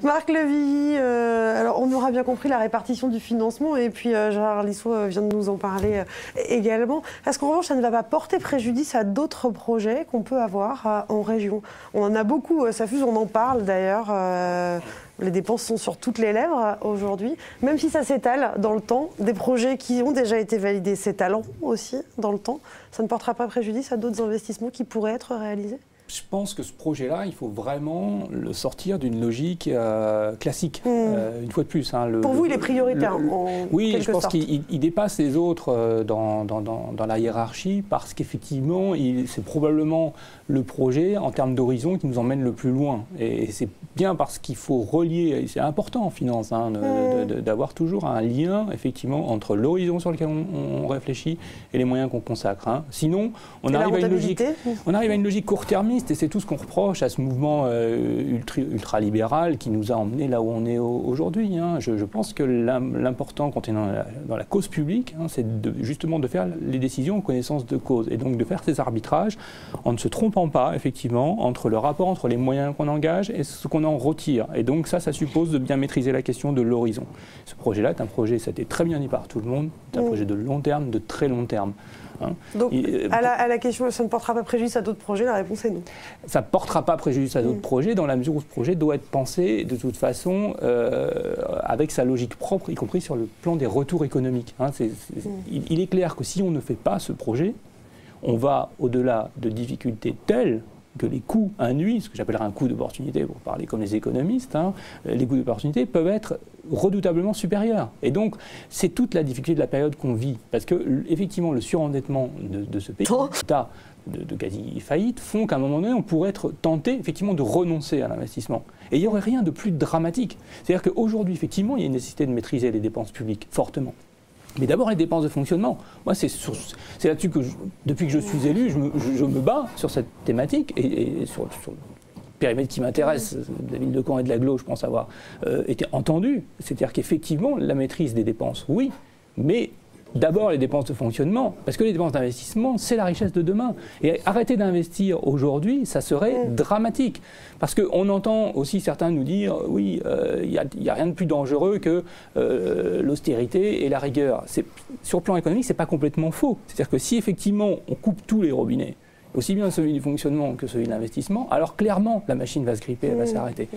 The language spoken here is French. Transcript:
Marc Levilly, alors on aura bien compris la répartition du financement et puis Gérard Lissot vient de nous en parler également. Est-ce qu'en revanche ça ne va pas porter préjudice à d'autres projets qu'on peut avoir en région? On en a beaucoup, ça fuse, on en parle d'ailleurs. Les dépenses sont sur toutes les lèvres aujourd'hui, même si ça s'étale dans le temps. Des projets qui ont déjà été validés s'étaleront aussi dans le temps. Ça ne portera pas préjudice à d'autres investissements qui pourraient être réalisés? Je pense que ce projet-là, il faut vraiment le sortir d'une logique classique, une fois de plus. Pour vous, il est prioritaire oui, je pense qu'il dépasse les autres dans la hiérarchie parce qu'effectivement, c'est probablement le projet en termes d'horizon qui nous emmène le plus loin. Et c'est bien parce qu'il faut relier, c'est important en finance, d'avoir toujours un lien effectivement entre l'horizon sur lequel on réfléchit et les moyens qu'on consacre. Sinon, on arrive à une logique court-termiste. Et c'est tout ce qu'on reproche à ce mouvement ultralibéral qui nous a emmenés là où on est aujourd'hui. Je pense que l'important quand on est dans la cause publique, c'est justement de faire les décisions en connaissance de cause. Et donc de faire ces arbitrages en ne se trompant pas, effectivement, entre le rapport entre les moyens qu'on engage et ce qu'on en retire. Et donc ça suppose de bien maîtriser la question de l'horizon. Ce projet-là est un projet, ça a été très bien dit par tout le monde, c'est un projet de long terme, de très long terme. Donc, à la question, ça ne portera pas préjudice à d'autres projets, la réponse est non. Ça ne portera pas préjudice à d'autres projets dans la mesure où ce projet doit être pensé de toute façon avec sa logique propre, y compris sur le plan des retours économiques. Il est clair que si on ne fait pas ce projet, on va au-delà de difficultés telles que les coûts induits, ce que j'appellerais un coût d'opportunité pour parler comme les économistes, les coûts d'opportunité peuvent être redoutablement supérieurs. Et donc, c'est toute la difficulté de la période qu'on vit. Parce que, effectivement, le surendettement de ce pays, l'état de quasi-faillite, font qu'à un moment donné, on pourrait être tenté, effectivement, de renoncer à l'investissement. Et il n'y aurait rien de plus dramatique. C'est-à-dire qu'aujourd'hui, effectivement, il y a une nécessité de maîtriser les dépenses publiques, fortement. Mais d'abord, les dépenses de fonctionnement. Moi, c'est là-dessus que, depuis que je suis élu, je me bats sur cette thématique et sur le périmètre qui m'intéresse, de la ville de Caen et de l'Aglo, je pense avoir été entendu. C'est-à-dire qu'effectivement, la maîtrise des dépenses, oui, mais d'abord les dépenses de fonctionnement, parce que les dépenses d'investissement, c'est la richesse de demain. Et arrêter d'investir aujourd'hui, ça serait dramatique. Parce qu'on entend aussi certains nous dire, oui, il n'y a rien de plus dangereux que l'austérité et la rigueur. Sur le plan économique, ce n'est pas complètement faux. C'est-à-dire que si effectivement on coupe tous les robinets, aussi bien celui du fonctionnement que celui de l'investissement, alors clairement la machine va se gripper, elle va s'arrêter.